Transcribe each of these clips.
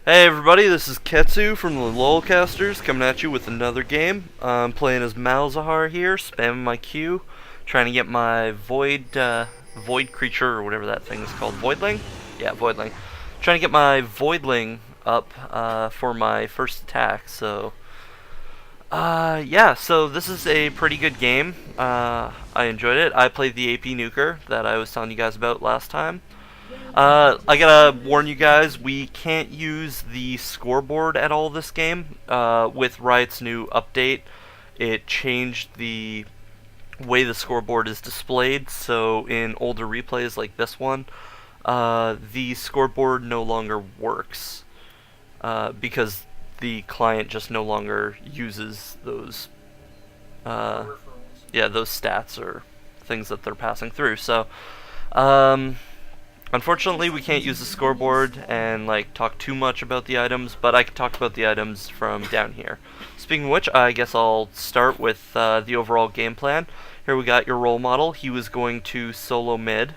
Hey everybody, this is Ketsue from the LoLCasters coming at you with another game. I'm playing as Malzahar here, spamming my Q, trying to get my void creature or whatever that thing is called. Voidling? Yeah, Voidling. Trying to get my Voidling up for my first attack. So this is a pretty good game. I enjoyed it. I played the AP Nuker that I was telling you guys about last time. I gotta warn you guys, we can't use the scoreboard at all this game. With Riot's new update, it changed the way the scoreboard is displayed, so in older replays like this one, the scoreboard no longer works, because the client just no longer uses those, those stats or things that they're passing through. So, unfortunately, we can't use the scoreboard and talk too much about the items, but I can talk about the items from down here. Speaking of which, I guess I'll start with the overall game plan. Here we got your role model. He was going to solo mid.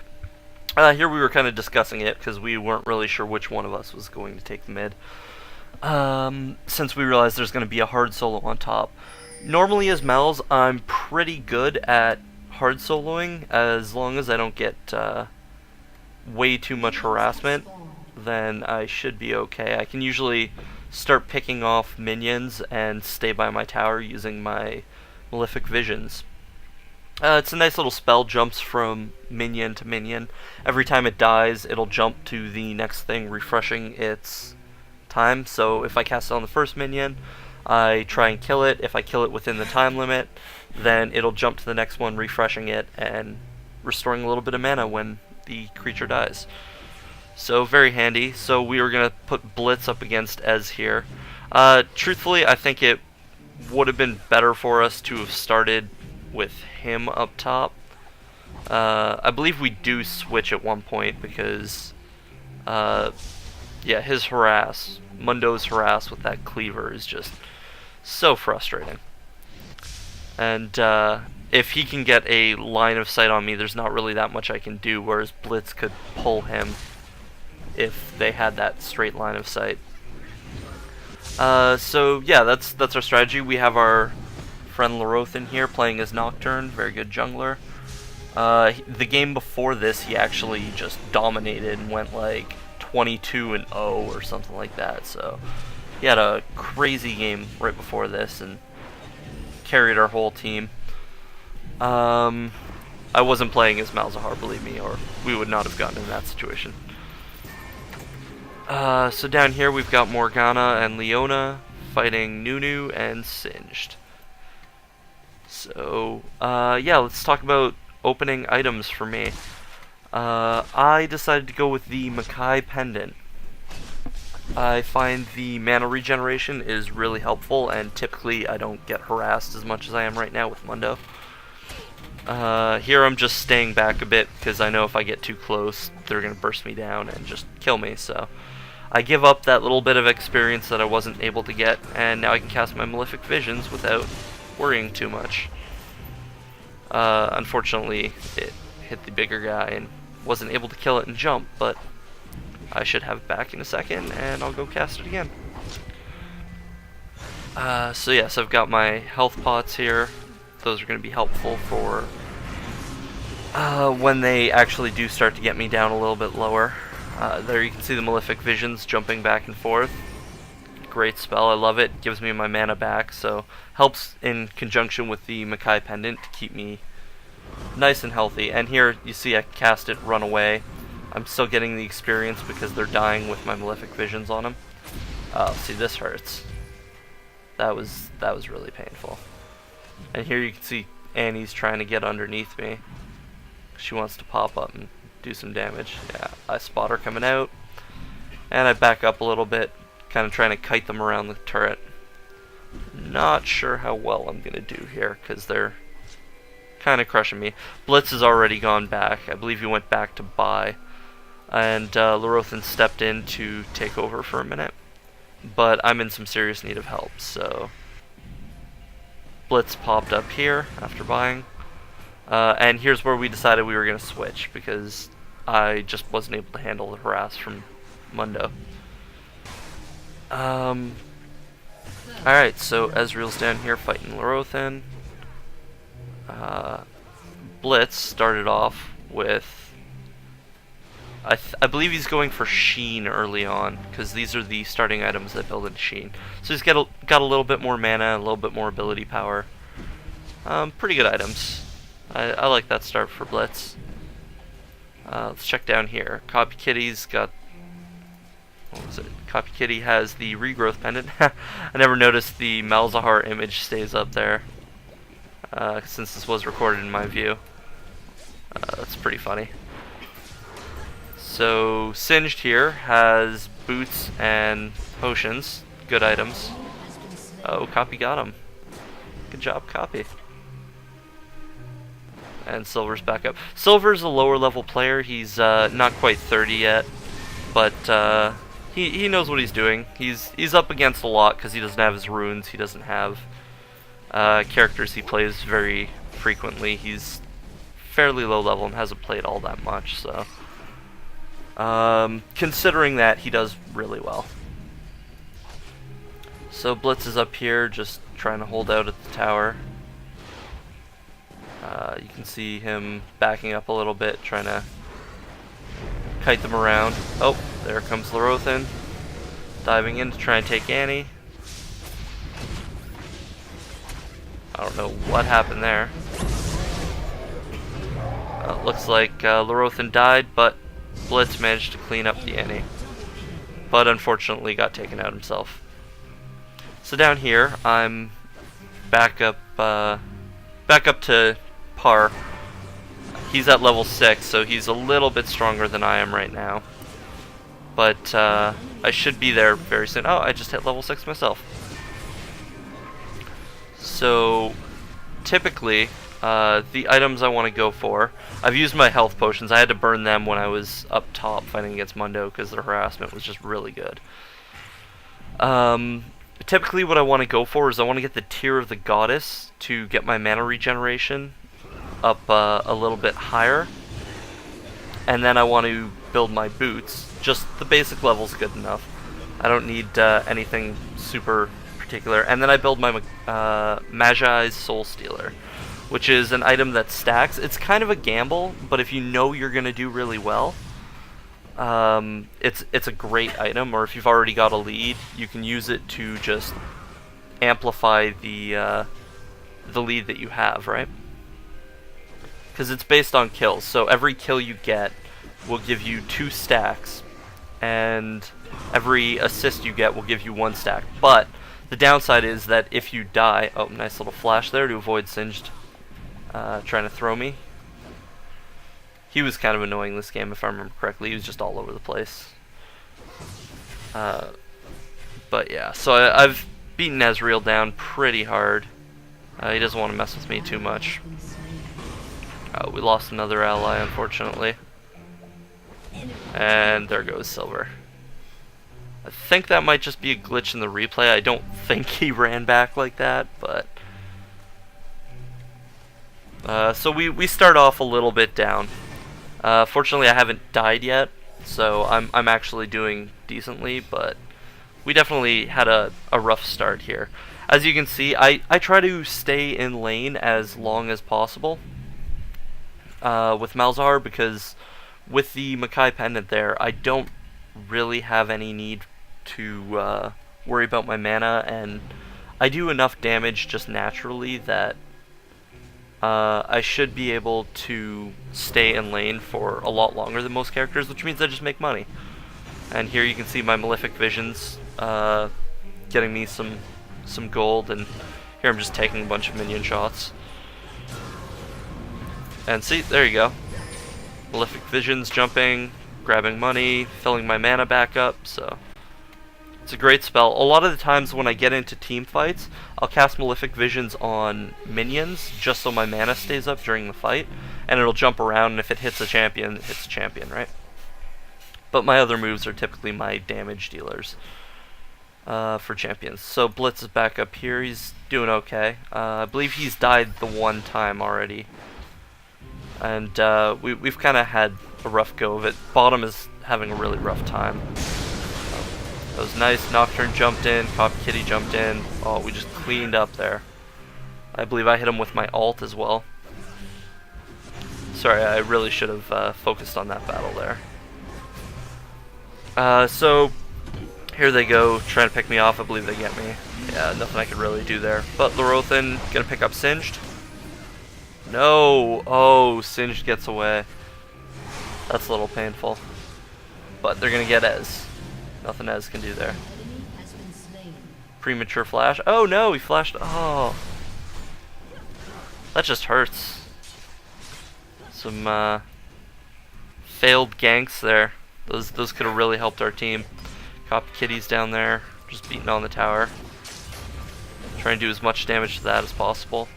Here we were kind of discussing it because we weren't really sure which one of us was going to take the mid. Since we realized there's going to be a hard solo on top. Normally as Malz, I'm pretty good at hard soloing as long as I don't get way too much harassment, then I should be okay. I can usually start picking off minions and stay by my tower using my Malefic Visions. It's a nice little spell, jumps from minion to minion. Every time it dies, it'll jump to the next thing, refreshing its time. So if I cast it on the first minion, I try and kill it. If I kill it within the time limit, then it'll jump to the next one, refreshing it and restoring a little bit of mana when the creature dies. So very handy. So we were gonna put Blitz up against Ez here. Truthfully, I think it would have been better for us to have started with him up top. I believe we do switch at one point because his harass, Mundo's harass with that cleaver is just so frustrating. And if he can get a line of sight on me, there's not really that much I can do, whereas Blitz could pull him if they had that straight line of sight. So yeah, that's our strategy. We have our friend Larothan here playing as Nocturne, very good jungler. The game before this, he actually just dominated and went like 22-0 or something like that. So he had a crazy game right before this and carried our whole team. I wasn't playing as Malzahar, believe me, or we would not have gotten in that situation. So down here we've got Morgana and Leona fighting Nunu and Singed. So, let's talk about opening items for me. I decided to go with the Makai Pendant. I find the mana regeneration is really helpful, and typically I don't get harassed as much as I am right now with Mundo. Here I'm just staying back a bit because I know if I get too close, they're going to burst me down and just kill me, so I give up that little bit of experience that I wasn't able to get, and now I can cast my Malefic Visions without worrying too much. Unfortunately, it hit the bigger guy and wasn't able to kill it and jump, but I should have it back in a second, and I'll go cast it again. So yes, I've got my health pots here. Those are going to be helpful for when they actually do start to get me down a little bit lower. There you can see the Malefic Visions jumping back and forth. Great spell, I love it. Gives me my mana back, so helps in conjunction with the Makai Pendant to keep me nice and healthy. And here you see I cast it, run away. I'm still getting the experience because they're dying with my Malefic Visions on them. Oh, see, this hurts. That was really painful. And here you can see Annie's trying to get underneath me. She wants to pop up and do some damage. Yeah, I spot her coming out, and I back up a little bit, kind of trying to kite them around the turret. Not sure how well I'm gonna do here because they're kind of crushing me. Blitz has already gone back. I believe he went back to buy, and Larothan stepped in to take over for a minute. But I'm in some serious need of help, so Blitz popped up here after buying. And here's where we decided we were going to switch because I just wasn't able to handle the harass from Mundo. Alright, so Ezreal's down here fighting Lorothan. Blitz started off with... I believe he's going for Sheen early on, because these are the starting items that build into Sheen. So he's got a little bit more mana, a little bit more ability power. Pretty good items. I like that start for Blitz. Let's check down here. Copy Kitty's got... What was it? Copy Kitty has the regrowth pendant. I never noticed the Malzahar image stays up there, since this was recorded in my view. That's pretty funny. So, Singed here has boots and potions. Good items. Oh, Copy got him. Good job, Copy. And Silver's back up. Silver's a lower level player. He's not quite 30 yet. But he knows what he's doing. He's up against a lot because he doesn't have his runes. He doesn't have characters he plays very frequently. He's fairly low level and hasn't played all that much, so... considering that, he does really well. So Blitz is up here just trying to hold out at the tower. You can see him backing up a little bit, trying to kite them around. Oh, there comes Lorothan, diving in to try and take Annie. I don't know what happened there. Looks like Lorothan died, but Blitz managed to clean up the Annie, but unfortunately got taken out himself. So down here, I'm back up to par. He's at level 6, so he's a little bit stronger than I am right now. But I should be there very soon. Oh, I just hit level 6 myself. So typically, the items I want to go for, I've used my health potions. I had to burn them when I was up top fighting against Mundo because their harassment was just really good. Typically what I want to go for is I want to get the Tear of the Goddess to get my mana regeneration up a little bit higher. And then I want to build my boots. Just the basic level's good enough. I don't need anything super particular. And then I build my Magi's Soul Stealer, which is an item that stacks. It's kind of a gamble, but if you know you're going to do really well, it's a great item. Or if you've already got a lead, you can use it to just amplify the lead that you have, right? Because it's based on kills, so every kill you get will give you 2 stacks, and every assist you get will give you 1 stack. But the downside is that if you die... Oh, nice little flash there to avoid Singed trying to throw me. He was kind of annoying this game, if I remember correctly. He was just all over the place. But yeah, so I've beaten Ezreal down pretty hard. He doesn't want to mess with me too much. We lost another ally, unfortunately. And there goes Silver. I think that might just be a glitch in the replay. I don't think he ran back like that, but... so we start off a little bit down. Fortunately, I haven't died yet, so I'm actually doing decently, but we definitely had a rough start here. As you can see, I try to stay in lane as long as possible with Malzahar, because with the Makai pendant there, I don't really have any need to worry about my mana, and I do enough damage just naturally that I should be able to stay in lane for a lot longer than most characters, which means I just make money. And here you can see my Malefic Visions getting me some gold, and here I'm just taking a bunch of minion shots. And see, there you go. Malefic Visions jumping, grabbing money, filling my mana back up, so... It's a great spell. A lot of the times when I get into team fights, I'll cast Malefic Visions on minions, just so my mana stays up during the fight, and it'll jump around, and if it hits a champion, it hits a champion, right? But my other moves are typically my damage dealers for champions. So Blitz is back up here, he's doing okay. I believe he's died the 1 time already. And we've kind of had a rough go of it. Bottom is having a really rough time. That was nice. Nocturne jumped in. Copy Kitty jumped in. Oh, we just cleaned up there. I believe I hit him with my ult as well. Sorry, I really should have focused on that battle there. So, here they go, trying to pick me off. I believe they get me. Yeah, nothing I could really do there. But Lorothan gonna pick up Singed. No! Oh, Singed gets away. That's a little painful. But they're gonna get Ez. Nothing Ez can do there. Premature flash. Oh no, he flashed. Oh. That just hurts. Some failed ganks there. Those could have really helped our team. Copy Kitty's down there, just beating on the tower. Trying to do as much damage to that as possible.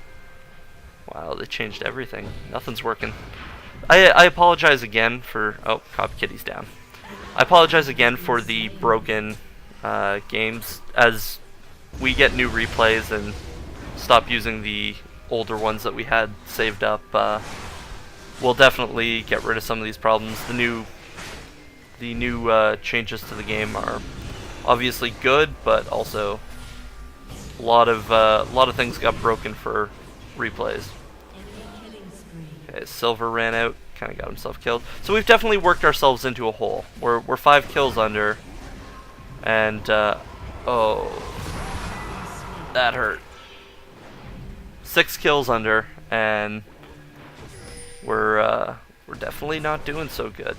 Wow, they changed everything. Nothing's working. I apologize again for... Oh, Copy Kitty's down. I apologize again for the broken games. As we get new replays and stop using the older ones that we had saved up, we'll definitely get rid of some of these problems. The new changes to the game are obviously good, but also a lot of things got broken for replays. Okay, Silver ran out, kind of got himself killed. So we've definitely worked ourselves into a hole. We're 5 kills under, and oh, that hurt. 6 kills under, and we're definitely not doing so good.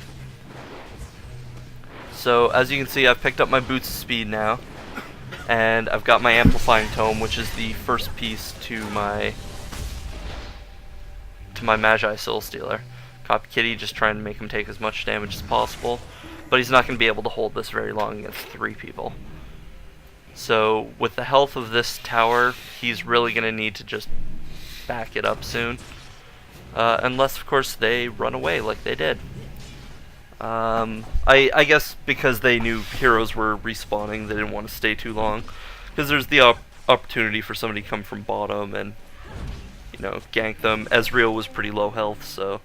So as you can see, I've picked up my Boots of Speed now, and I've got my Amplifying Tome, which is the first piece to my Magi Soul Stealer. Copy Kitty just trying to make him take as much damage as possible, but he's not going to be able to hold this very long against 3 people. So with the health of this tower, he's really going to need to just back it up soon. Unless, of course, they run away like they did. I guess because they knew heroes were respawning, they didn't want to stay too long. Because there's the opportunity for somebody to come from bottom and, you know, gank them. Ezreal was pretty low health, so...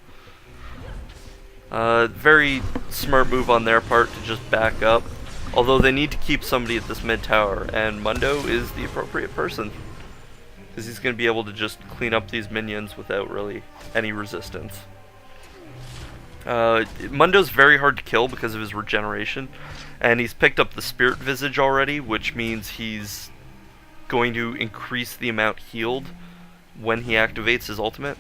very smart move on their part to just back up. Although they need to keep somebody at this mid tower, and Mundo is the appropriate person. Because he's going to be able to just clean up these minions without really any resistance. Mundo's very hard to kill because of his regeneration, and he's picked up the Spirit Visage already, which means he's going to increase the amount healed when he activates his ultimate.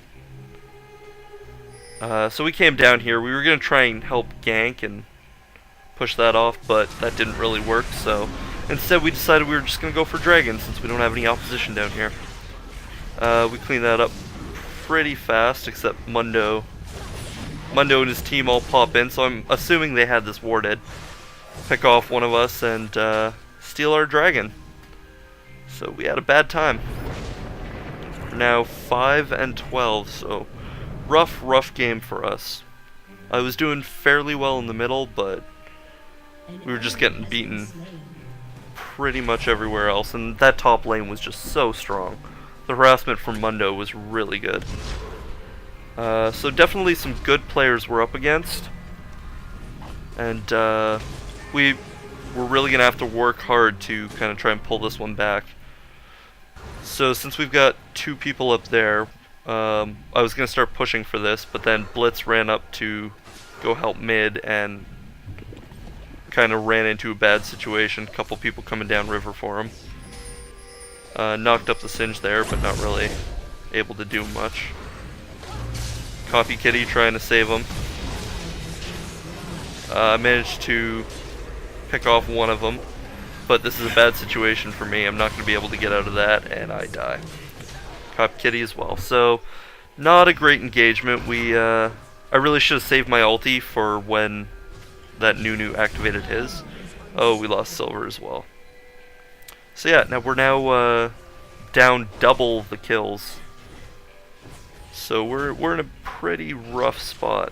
So we came down here. We were going to try and help gank and push that off, but that didn't really work, so instead we decided we were just going to go for Dragon since we don't have any opposition down here. We cleaned that up pretty fast, except Mundo and his team all pop in, so I'm assuming they had this warded. Pick off one of us and steal our dragon. So we had a bad time. We're now 5 and 12, so rough game for us. I was doing fairly well in the middle, but we were just getting beaten pretty much everywhere else, and that top lane was just so strong. The harassment from Mundo was really good. So definitely some good players we're up against, and we're really going to have to work hard to kind of try and pull this one back. So since we've got 2 people up there, I was going to start pushing for this, but then Blitz ran up to go help mid and kind of ran into a bad situation. Couple people coming down river for him. Knocked up the Singe there, but not really able to do much. Copy Kitty trying to save him. I managed to pick off one of them, but this is a bad situation for me. I'm not going to be able to get out of that, and I die. Copy Kitty as well. So, not a great engagement. I really should have saved my ulti for when that Nunu activated his. Oh, we lost Silver as well. So yeah, now we're down double the kills. So we're in a pretty rough spot.